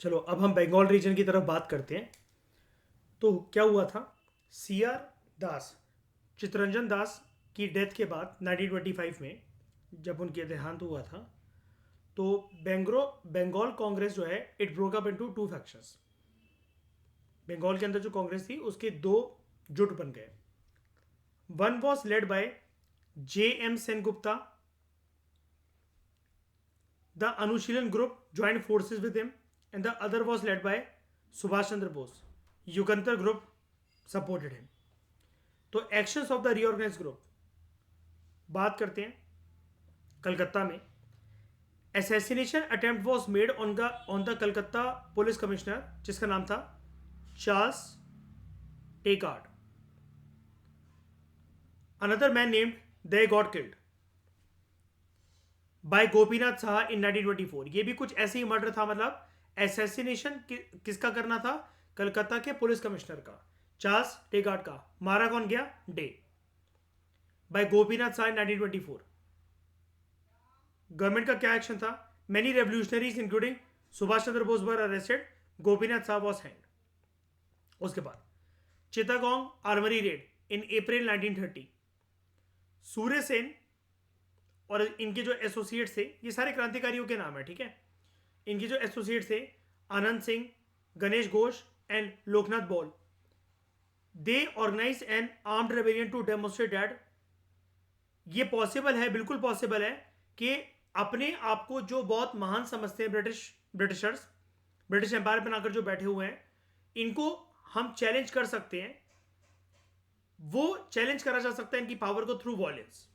चलो अब हम बंगाल रीजन की तरफ बात करते हैं। तो क्या हुआ था, सी आर दास, चित्तरंजन दास की डेथ के बाद 1925 में जब उनके देहांत हुआ था, तो बंगाल कांग्रेस जो है it broke up into two factions. Bengal के अंदर जो कांग्रेस थी उसके दो जुट बन गए। One was led by J M Sengupta, the Anushilan group joint forces with him, and the other was led by Subhash Chandra Bose, Yugantar group supported him. तो actions of the reorganise group बात करते हैं। कलकत्ता में assassination attempt was made on the Calcutta police commissioner, जिसका नाम था Charles Tegart. Another man named Day got killed by Gopinath Saha in 1924। ये भी कुछ ऐसे ही मर्डर था, मतलब असैसिनेशन किसका करना था, कलकत्ता के पुलिस कमिश्नर का, चार्ल्स टेकार्ड का। मारा कौन गया, day, bye Gopinath Saha in 1924। Government का क्या एक्शन था, many revolutionaries including Subhash Chandra Bose were arrested, Gopinath Saha was hanged. उसके बाद चिटागोंग आर्मरी रेड इन अप्रैल 1930। सूर्य सेन और इनके जो एसोसिएट्स थे, ये सारे क्रांतिकारियों के नाम है, ठीक है। इनके जो एसोसिएट्स थे Anand Singh, Ganesh Ghosh and Lokenath Bal, they organise an armed rebellion to demonstrate that ये पॉसिबल है, बिल्कुल पॉसिबल है कि अपने आप को जो बहुत महान समझते हैं ब्रिटिशर्स, ब्रिटिश एम्पायर बनाकर जो बैठे हुए हैं, इनको हम चैलेंज कर सकते हैं। वो चैलेंज करा जा सकता है इनकी पावर को थ्रू वॉयलेंस।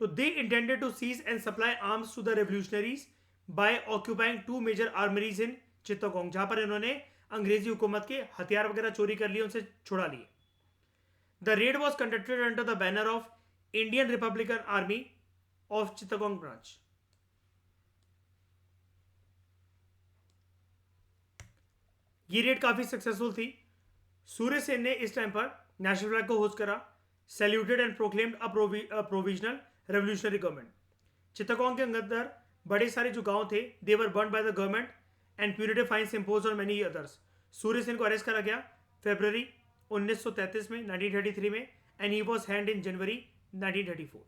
तो they intended to seize and supply arms to the revolutionaries by occupying two major armouries in Chittagong, जहां पर इन्होंने अंग्रेजी हुकूमत के हथियार वगैरह चोरी कर लिए, उनसे छुड़ा लिए। The raid was conducted under the banner of Indian Republican Army of Chittagong branch. ये रेड काफी सक्सेसफुल थी। सूर्य सेन ने इस टाइम पर नेशनल फ्लैग को होस्ट करा, saluted and proclaimed a provisional revolutionary government. Chittagong के अंदर बड़े सारे जो गांव थे, they were burnt by the government and punitive fines impose on many others. Surya Sen को अरेस्ट करा गया फरवरी 1933 में, 1933 में, and he was hanged in January 1934।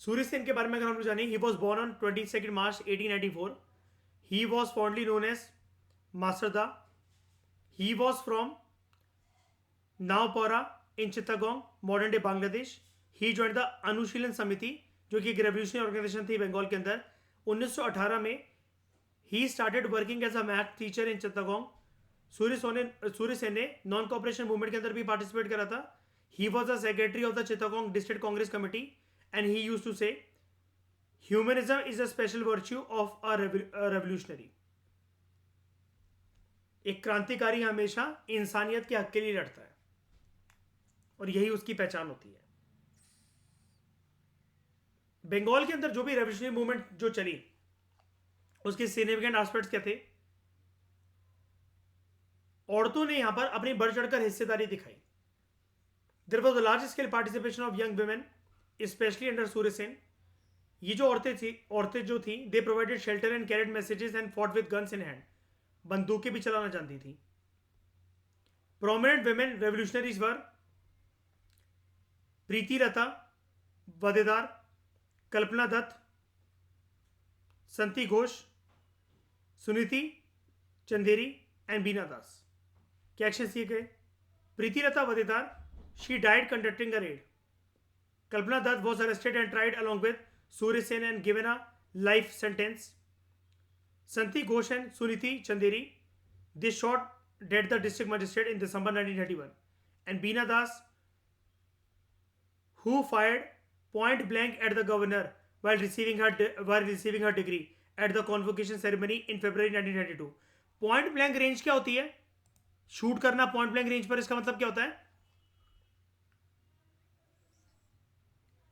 Surya Sen के बारे में अगर हम लोग जाने, he was born on 22 March 1894। He was fondly known as master Da. He was from Noapara in Chittagong, modern day Bangladesh. He join the Anushilan Samiti, जो कि एक रेवोल्यूशनरी ऑर्गेनाइजेशन थी बंगाल के अंदर। 1918 में ही started working as a math teacher in Chittagong. Surya Sen ने नॉन कॉपरेशन मूवमेंट के अंदर भी पार्टिसिपेट करा था। He was the secretary of the Chittagong district Congress committee and he used to say humanism is a special virtue of a revolutionary. एक क्रांतिकारी हमेशा इंसानियत के हक के लिए लड़ता है और यही उसकी पहचान होती है। बंगाल के अंदर जो भी रेवोल्यूशनरी मूवमेंट जो चली, उसके सिग्निफिकेंट एस्पेक्ट्स क्या थे, औरतों ने यहां पर अपनी बढ़ चढ़कर हिस्सेदारी दिखाई। There was a large scale participation of young women, especially under Surya Sen. ये जो औरतें जो थी, they provided shelter and carried messages and fought with guns in hand. बंदूकें भी चलाना जानती थी। Prominent women revolutionaries were Preeti Lata Waddedar, Kalpana Dutt, Shanti Ghosh, Suniti Choudhury and Bina Das. क्या एक्शन किए गए, Preeti Lata Waddedar, she died conducting a raid. Kalpana Dutt was arrested and tried along with Surya Sen and given a life sentence. Shanti Ghosh and Suniti Choudhury, they shot dead the district magistrate in December 1931, and Beena Das, who fired point blank at the governor while receiving her degree at the convocation ceremony in February 1932। Point blank range क्या होती है, shoot करना point blank range पर, इसका मतलब क्या होता है,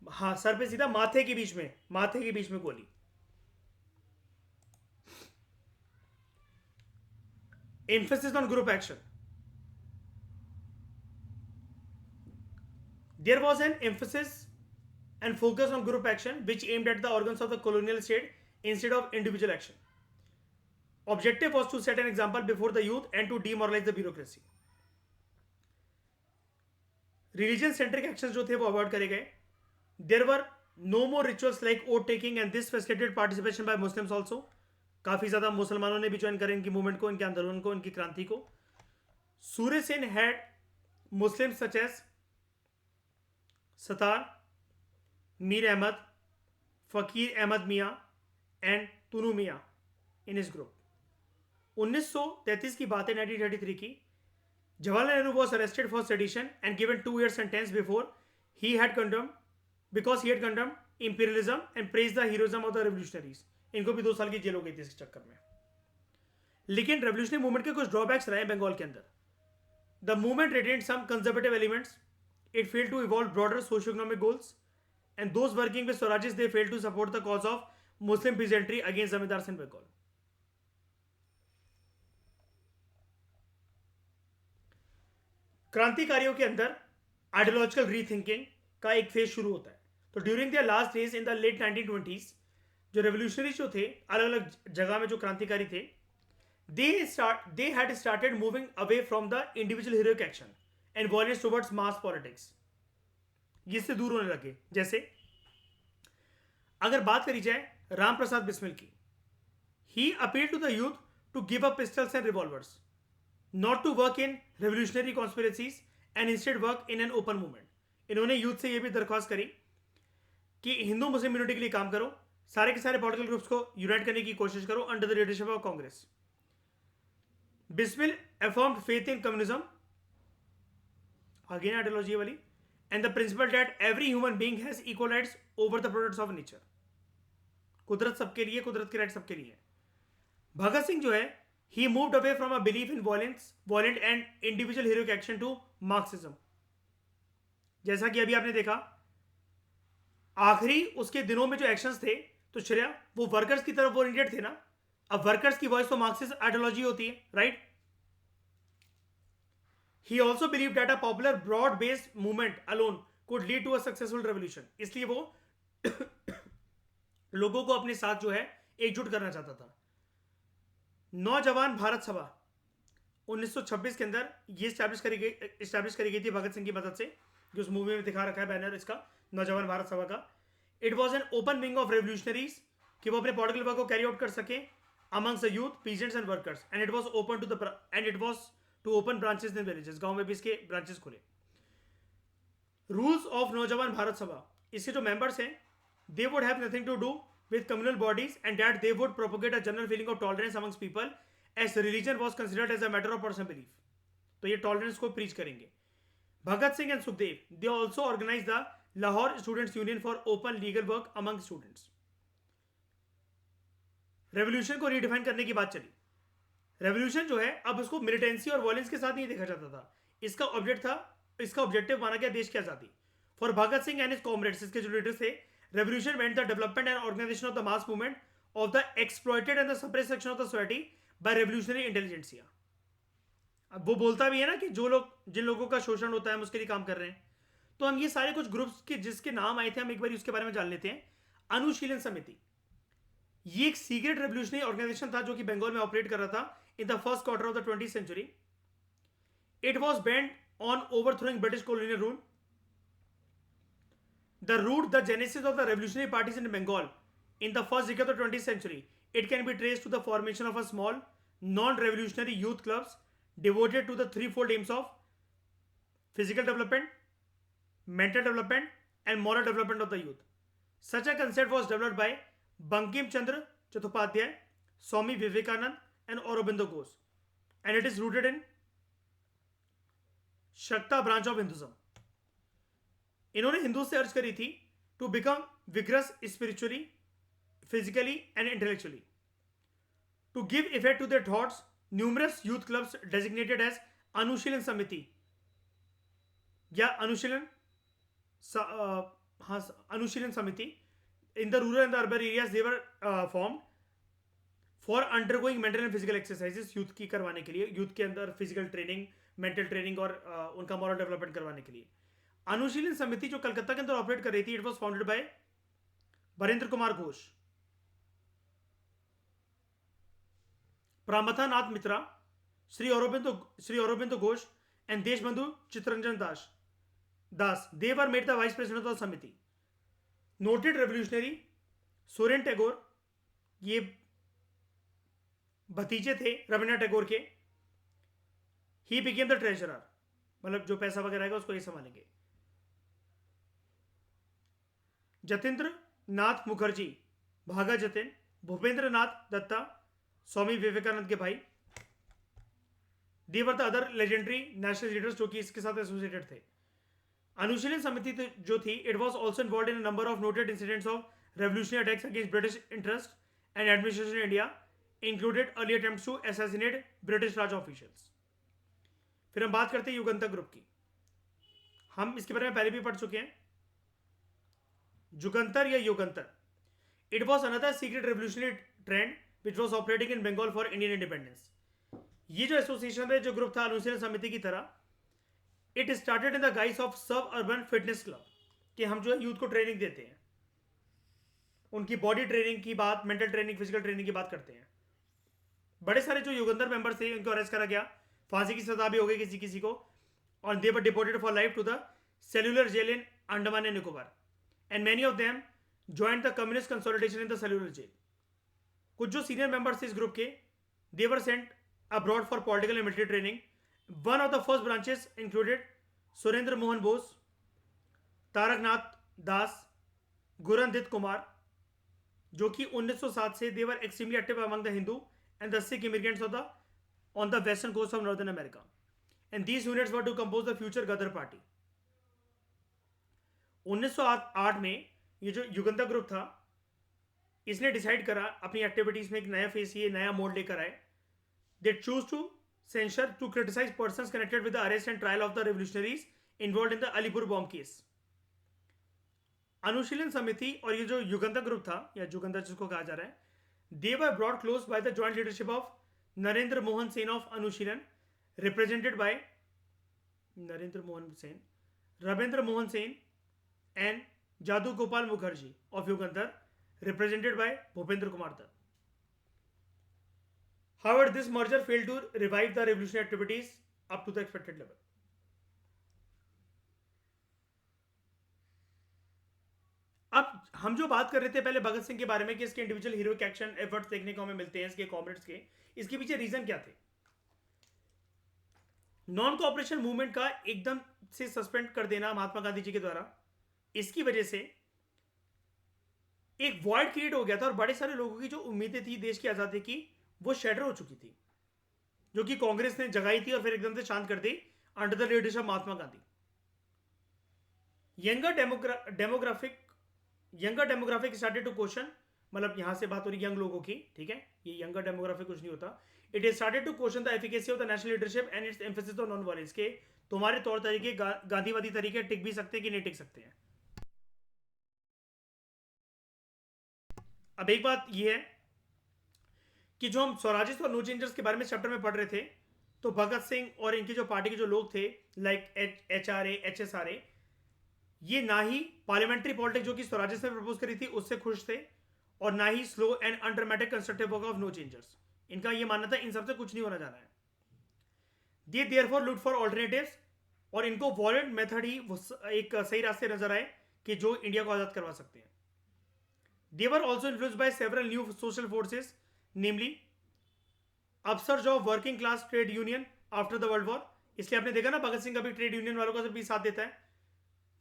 हाँ, सर पे सीधा, माथे के बीच में गोली। Emphasis on group action. There was an emphasis and focus on group action which aimed at the organs of the colonial state instead of individual action. Objective was to set an example before the youth and to demoralize the bureaucracy. Religion centric actions जो थे वो avoid करे गए. There were no more rituals like oath taking and this facilitated participation by Muslims also. काफी ज्यादा मुसलमानों ने भी ज्वाइन करें इनकी मूवमेंट को, इनके आंदोलन को, इनकी क्रांति को. Surya Sen had Muslims such as Satar, Mir Ahmad, Fakir Ahmad Mia and Tunu Mia in his group. 1933 की बात है, 1933 की. Jawaharlal Nehru was arrested for sedition and given 2 years sentence because he had condemned imperialism and praised the heroism of the revolutionaries. इनको भी 2 साल की jail हो गई थी इस चक्कर में. लेकिन रेवोल्यूशनरी मूवमेंट के कुछ ड्रॉबैक्स रहे बंगाल के अंदर. The movement retained some conservative elements. It failed to evolve broader socio-economic goals, and those working with Swarajis, they failed to support the cause of Muslim peasantry against zamindars in Bengal. क्रांतिकारियों के अंदर ideological rethinking का एक phase शुरू होता है. तो during the last days in the late 1920s जो रेवोल्यूशनरी जो थे अलग अलग जगह में जो क्रांतिकारी थे, they had started moving away from the individual heroic action and violence towards mass politics. इससे दूर होने लगे. जैसे अगर बात करी जाए राम प्रसाद बिस्मिल की, he appealed to the youth to give up pistols and revolvers, not to work in revolutionary conspiracies and instead work in an open movement. इन्होंने यूथ से यह भी दरख्वास्त करी कि हिंदू मुस्लिम यूनिटी के लिए काम करो, सारे के सारे पॉलिटिकल ग्रुप्स को यूनाइट करने की कोशिश करो under the leadership of Congress. Bismil affirmed faith in communism, again ideology वाली, and the principle that every human being has equal rights over the products of nature. कुदरत सबके लिए, कुदरत के राइट सबके लिए. भगत सिंह जो है, he moved away from a belief in violent and individual heroic action to Marxism. जैसा कि अभी आपने देखा, आखिरी उसके दिनों में जो एक्शंस थे, तो श्रेया वो वर्कर्स की तरफ ओरिएंटेड थे ना. अब वर्कर्स की वॉइस तो मार्क्सिस्ट आइडियोलॉजी होती है, right. He also believe that a popular broad based movement alone could lead to a successful revolution. इसलिए वो लोगों को अपने साथ जो है एकजुट करना चाहता था. नौजवान भारत सभा 1926 के अंदर ये स्टैब्लिश करी गई थी भगत सिंह की मदद से, जो उस मूवी में दिखा रखा है बैनर इसका, नौजवान भारत सभा का. It was an open wing of revolutionaries कि वो अपने पॉलिटिकल वर्क को कैरी आउट कर सके amongst the youth, peasants and workers, and it was to open branches in villages. गांव में भी इसके ब्रांचेस खुले. रूल्स ऑफ नौजवान भारत सभा, इसके जो मेंबर्स हैं, they would have nothing to do with communal bodies and that they would propagate a general feeling of tolerance amongst people as religion was considered as a matter of personal belief. तो ये tolerance को preach करेंगे. Bhagat Singh and Sukhdev, they also organized the Lahore Students Union for open legal work among students. Revolution को redefine करने की बात चली. Revolution जो है अब उसको मिलिटेंसी और वॉयलेंस के साथ नहीं देखा जाता था. इसका ऑब्जेक्टिव माना गया देश की आजादी. For Bhagat Singh and his comrades, इसके जो लीडर्स थे, revolution meant the development and organisation of the mass movement of the exploited and the suppressed section of the society by revolutionary intelligentsia. अब वो बोलता भी है ना कि जिन लोगों का शोषण होता है हम उसके लिए काम कर रहे हैं. तो हम ये सारे कुछ ग्रुप्स के जिसके नाम आए थे हम एक बार उसके बारे में जान लेते हैं. अनुशीलन समिति, ये एक सीक्रेट रेवोल्यूशनरी ऑर्गेनाइजेशन था जो कि बंगाल में ऑपरेट कर रहा था in the first quarter of the 20th century. It was bent on ओवरथ्रोइंग British colonial rule. The genesis of the revolutionary parties in Bengal in the first decade of the 20th century, it can be traced to the formation of a small non-revolutionary youth clubs devoted to the threefold aims of physical development, mental development and moral development of the youth. Such a concept was developed by Bankim Chandra Chattopadhyay, Swami Vivekanand and Aurobindo Ghosh, and it is rooted in Shakta branch of Hinduism. इन्होंने हिंदू से अर्ज करी थी to become vigorous spiritually, physically and intellectually. To give effect to their thoughts, numerous youth clubs designated as Anushilan Samiti या अनुशीलन समिति in the rural and the urban areas they were formed for undergoing mental and physical exercises, youth की करवाने के लिए, youth के अंदर physical training, mental training और उनका मॉरल डेवलपमेंट करवाने के लिए. अनुशीलन समिति जो कलकत्ता के अंदर ऑपरेट कर रही थी, it was founded by Varendra Kumar Ghosh. Pramatha Nath Mitra, Sri Aurobindo Ghosh, and Deshbandhu Chitranjan Das. They were made the vice president of the Samiti. Noted revolutionary Soren Tagore, ये भतीजे थे रविन्द्रनाथ टैगोर के. ही बिकेम द ट्रेजरर, मतलब जो पैसा वगैरह आएगा उसको ये संभालेंगे. जतेंद्र नाथ मुखर्जी, भागा जतिन, भूपेंद्र नाथ दत्ता, स्वामी विवेकानंद के भाई. They were the other legendary national leaders जो कि इसके साथ एसोसिएटेड थे. अनुशीलन समिति जो थी, it was also involve in number of noted incidents of revolutionary attacks against British interest and administration in India, included early attempts to assassinate British Raj officials. फिर हम बात करते हैं युगंधर ग्रुप की. हम इसके बारे में पहले भी पढ़ चुके हैं. जुगंतर या Yugantar, it was another secret revolutionary trend which was operating in Bengal for Indian independence. ये जो एसोसिएशन है, जो ग्रुप था अनुशीलन समिति की तरह, it started in the guys of सब अर्बन फिटनेस क्लब, कि हम जो है यूथ को ट्रेनिंग देते हैं, उनकी बॉडी ट्रेनिंग की बात, मेंटल ट्रेनिंग, फिजिकल ट्रेनिंग की बात करते हैं. बड़े सारे जो युगंधर मेंबर्स थे उनको अरेस्ट करा गया, फांसी की सजा भी हो गई किसी किसी को, और they were deported for life to the cellular jail in Andaman and Nicobar, and many of them joined the communist consolidation in the cellular jail. कुछ जो सीनियर मेंबर्स थे इस ग्रुप के, they were sent abroad for political and military training. One of the first branches included Surendra Mohan Bose, Taraknath Das, Gurandit Kumar, जो कि 1907 से they were extremely active among the Hindu and the Sikh immigrants on the western coast of Northern America, and these units were to compose the future Ghadar party. 1908 में ये जो Yugandhar group था, इसने decide करा अपनी एक्टिविटीज में एक नया फेस, ये नया मोड लेकर आए. They choose to censor to criticise persons connected with the arrest and trial of the revolutionaries involved in the Alipore bomb case. Anushilan Samiti और ये जो युगंधर ग्रुप था, या जुगंधर जिसको कहा जा रहा है, they were brought close by the joint leadership of Narendra Mohan Sen of Anushilan, represented by Narendra Mohan Sen, Rabindra Mohan Sen, and Jadu Gopal Mukherjee of Yugandhar, represented by Bhupendra Kumar Dutt. However, this merger failed to revive the revolutionary activities up to the expected level. अब हम जो बात कर रहे थे पहले भगत सिंह के बारे में कि इसके इंडिविजुअल हीरोइक एक्शन एफर्ट्स देखने को हमें मिलते हैं इसके कॉमरेड्स के, इसके पीछे रीजन क्या थे? नॉन कोऑपरेशन मूवमेंट का एकदम से सस्पेंड कर देना महात्मा गांधी जी के द्वारा, इसकी वजह से एक वॉइड क्रिएट हो गया था और बड़े सारे लोगों की जो उम्मीदें थी देश की आजादी की, वो शेडर हो चुकी थी, जो कि कांग्रेस ने जगाई थी और फिर एकदम से शांत कर दी under the leadership Mahatma Gandhi. Younger demographic started to question, मतलब यहां से बात हो रही यंग लोगों की, ठीक है, ये यंगर डेमोग्राफिक कुछ नहीं होता. It is started to question the efficacy of the national leadership and its emphasis on non violence, के तुम्हारे तौर तरीके गांधीवादी तरीके टिक भी सकते हैं कि नहीं टिक सकते हैं. अब एक बात यह है कि जो हम स्वराजिस्ट और नो चेंजर्स के बारे में चैप्टर में पढ़ रहे थे, तो भगत सिंह और इनकी जो पार्टी के जो लोग थे, लाइक HRA, HSRA, ये ना ही पार्लियामेंट्री पॉलिटिक्स जो कि स्वराजिस्ट ने प्रपोज करी थी उससे खुश थे, और ना ही slow and undramatic constructive work of no changers. इनका ये मानना था इन सबसे कुछ नहीं होना जाना है. दे देयरफॉर लुक फॉर ऑल्टरनेटिव्स, और इनको वॉलेंट मेथड ही एक सही रास्ते नजर आए कि जो इंडिया को आजाद करवा सकते हैं. They were also influenced by several new social forces, namely upsurge of working class trade union after the world war. इसलिए आपने देखा ना भगत सिंह कभी ट्रेड यूनियन वालों का भी साथ देता है.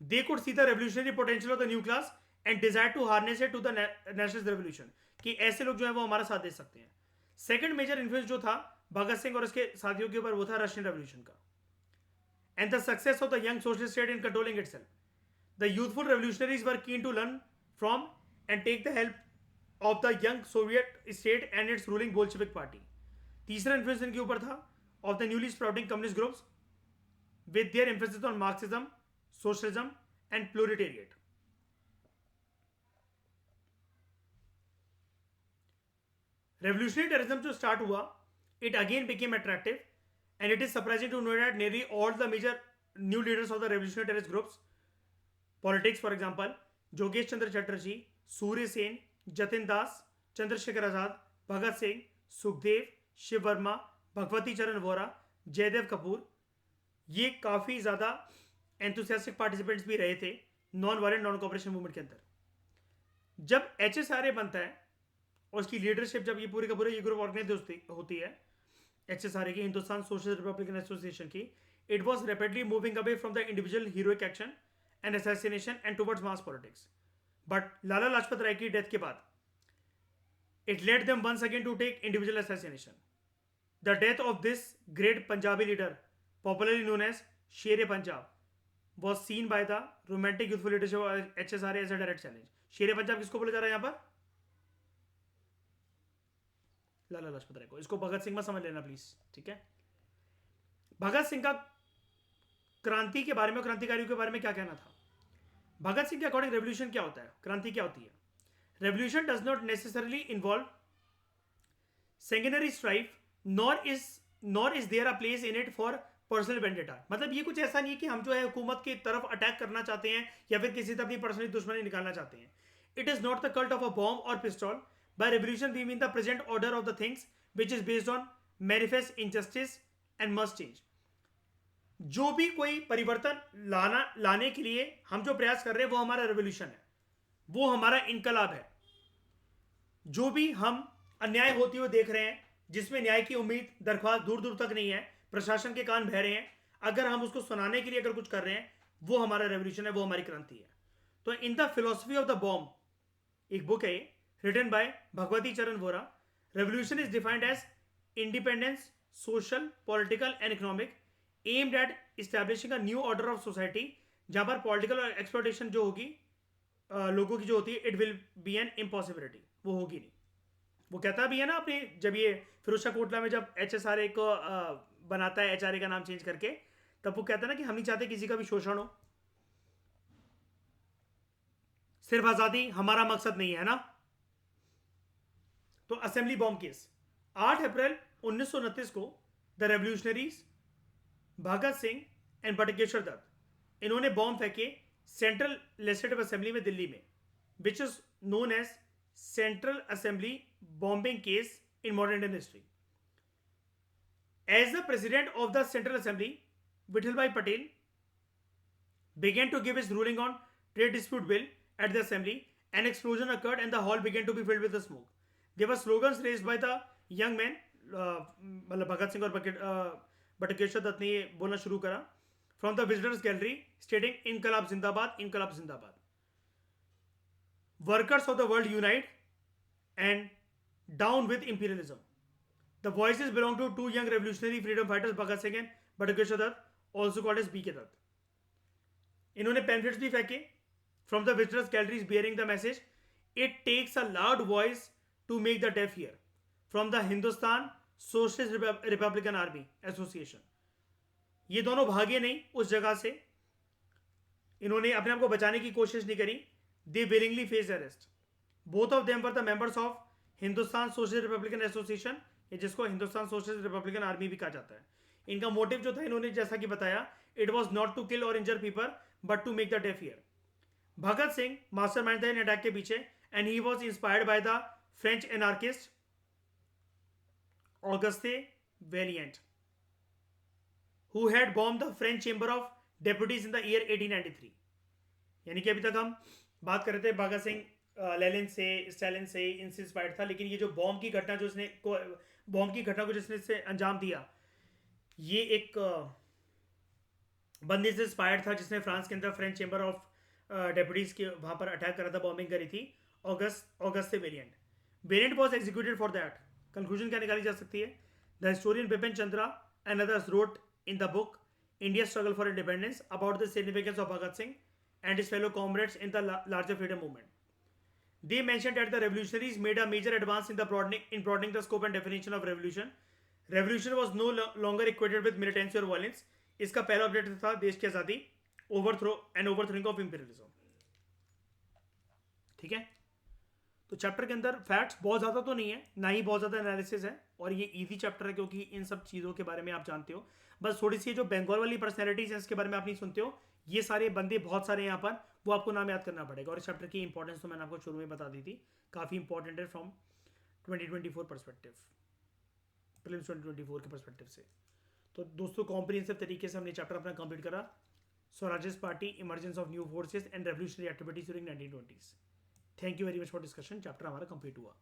They could see the revolutionary potential of the new class and desire to harness it to the nationalist revolution, कि ऐसे लोग जो है वो हमारा साथ दे सकते हैं. सेकंड मेजर इन्फ्लुएंस जो था भगत सिंह और उसके साथियों के ऊपर, वो था रशियन रेवोल्यूशन का, and the success of the young socialist state in controlling itself. The youthful revolutionaries were keen to learn from and take the help of the young Soviet state and its ruling Bolshevik party. तीसरा influence इनके ऊपर था of the newly sprouting communist groups with their emphasis on Marxism, socialism and proletariat. Revolutionary terrorism जो start हुआ, it again became attractive, and it is surprising to know that nearly all the major new leaders of the revolutionary terrorist groups politics, for example, जोगेश चंद्र चटर्जी, सूर्य सेन, जतिन दास, चंद्रशेखर आजाद, भगत सिंह, सुखदेव, शिव वर्मा, भगवती चरण वोरा, जयदेव कपूर, ये काफ़ी ज़्यादा enthusiastic participants भी रहे थे non violent non cooperation movement के अंदर। जब HSRA बनता है और उसकी लीडरशिप जब ये पूरी का पूरा ये ग्रुप ऑर्गेनाइज होती है HSRA की, हिंदुस्तान सोशल रिपब्लिकन एसोसिएशन की, it was rapidly moving away from the individual heroic action and assassination and towards mass politics. But Lala Lajpat Rai की डेथ के बाद it led them once again to take individual assassination. The death of this great Punjabi leader, popularly known as Sher-e-Punjab, was seen by the romantic youthful leadership of HSRA as a direct challenge. Sher-e-Punjab किसको बोला जा रहा है यहाँ पर? लाला लाजपत राय को। इसको भगत सिंह में समझ लेना प्लीज, ठीक है। भगत सिंह का क्रांति के बारे में, क्रांतिकारियों के बारे में क्या कहना था? भगत सिंह के अकॉर्डिंग रेवोल्यूशन क्या होता है, क्रांति क्या होती है? Revolution does not necessarily involve sanguinary strife, nor is there a place in it for personal vendetta. मतलब ये कुछ ऐसा नहीं है कि हम जो है हुकूमत की तरफ अटैक करना चाहते हैं या फिर किसी तरह अपनी पर्सनली दुश्मनी निकालना चाहते हैं. It is not the cult of a bomb or pistol. By revolution we mean the present order of the things which is based on manifest injustice and must change. जो भी कोई परिवर्तन लाने के लिए हम जो प्रयास कर रहे हैं वो हमारा रेवोल्यूशन है, वो हमारा इनकलाब है. जो भी हम अन्याय होते हुए देख रहे हैं, जिसमें न्याय की उम्मीद दरख्वास्त दूर दूर तक नहीं है, प्रशासन के कान बह रहे हैं, अगर हम उसको सुनाने के लिए अगर कुछ कर रहे हैं, वो हमारा रेवोल्यूशन है, वो हमारी क्रांति है. तो in the philosophy of the bomb, एक बुक है written by Bhagwati Charan Vohra, revolution is defined as independence, social, political and economic, aimed at establishing a new order of society, जहां पर पॉलिटिकल एक्सप्लॉयटेशन जो होगी लोगों की जो होती है, it will be an impossibility, वो होगी नहीं. वो कहता भी है ना अपने, जब ये फिरोज शाह कोटला में जब HSRA को बनाता है, HRA का नाम चेंज करके, तब वो कहता है ना कि हम नहीं चाहते किसी का भी शोषण हो, सिर्फ आजादी हमारा मकसद नहीं है ना. तो असेंबली बॉम्ब केस 8 अप्रैल 1929 को the revolutionaries Bhagat Singh and Batukeshwar Dutt, इन्होंने बॉम्ब फेंके सेंट्रल लेजिस्लेटिव असेंबली में दिल्ली में, which is known as central assembly bombing case in modern Indian history. As the president of the Central Assembly, Vittalbhai Patel began to give his ruling on trade dispute bill at the assembly, an explosion occurred and the hall began to be filled with the smoke. There were slogans raised by the young men, मतलब भगत सिंह और बटुकेश्वर दत्त ने ये बोलना शुरू करा, from the visitors gallery stating इनकलाब जिंदाबाद, इनकलाब जिंदाबाद. Workers of the world unite and down with imperialism. The voices belong to two young revolutionary freedom fighters, Bhagat Singh and Bhatukeshwar Dutt, also called as BK Dutt. इन्होंने pamphlets भी फेंके from the visitors galleries bearing the message, it takes a loud voice to make the deaf hear, from the Hindustan Socialist Republican Army Association. ये दोनों भागे नहीं उस जगह से, इन्होंने अपने आप को बचाने की कोशिश नहीं करी. They willingly faced arrest. Both of them were the members of Hindustan socialist Republican association, जिसको हिंदुस्तान सोशलिस्ट रिपब्लिकन आर्मी भी कहा जाता है. इनका मोटिव जो था, इन्होंने जैसा कि बताया, it was not to kill or injure people but to make the deaf hear. Bhagat Singh mastermind था इन अटैक के पीछे, and he was inspired by the French anarchist Auguste Vaillant, who had bomb the French chamber of deputies in the year 1893. यानी कि अभी तक हम बात कर रहे थे भगत सिंह लेनिन से, स्टालिन से इनसे इंस्पायर्ड था, लेकिन ये जो बॉम्ब की घटना को जिसने अंजाम दिया, ये एक बंदे से इंस्पायर्ड था जिसने फ्रांस के अंदर फ्रेंच चेंबर ऑफ डेप्यूटीज के वहां पर अटैक करा था, बॉम्बिंग करी थी, ऑगस्ट से variant was executed for that. Conclusion क्या निकाली जा सकती है? The historian Bipin Chandra and others wrote in the book India struggle for independence about the significance of Bhagat Singh and his fellow comrades in the larger freedom movement. They mentioned that the revolutionaries made a major advance in broadening the scope and definition of revolution. Revolution was no longer equated with militancy or violence. इसका पहला objective था देश की आजादी, ओवरथ्रोइंग of imperialism. ठीक है, तो chapter के अंदर फैक्ट्स बहुत ज्यादा तो नहीं है, ना ही बहुत ज्यादा एनालिसिस है, और ये इजी चैप्टर है क्योंकि इन सब चीजों के बारे में आप जानते हो. बस थोड़ी सी जो बंगाल वाली पर्सनैलिटीज है इसके बारे में आप नहीं सुनते हो, ये सारे बंदे बहुत सारे यहाँ पर, वो आपको नाम याद करना पड़ेगा. और इस चैप्टर की इंपॉर्टेंस तो मैंने आपको शुरू में बता दी थी, काफ़ी इंपॉर्टेंट है फ्रॉम 2024 परस्पेक्टिव. प्रीलिम्स 2024 के पर्सपेक्टिव से। तो दोस्तों कॉम्प्रिहेंसिव तरीके से हमने चैप्टर अपना कंप्लीट करा, Swarajist party, emergence of new forces and revolutionary activities during 1920s। Thank you very much for discussion. Chapter हमारा कंप्लीट हुआ।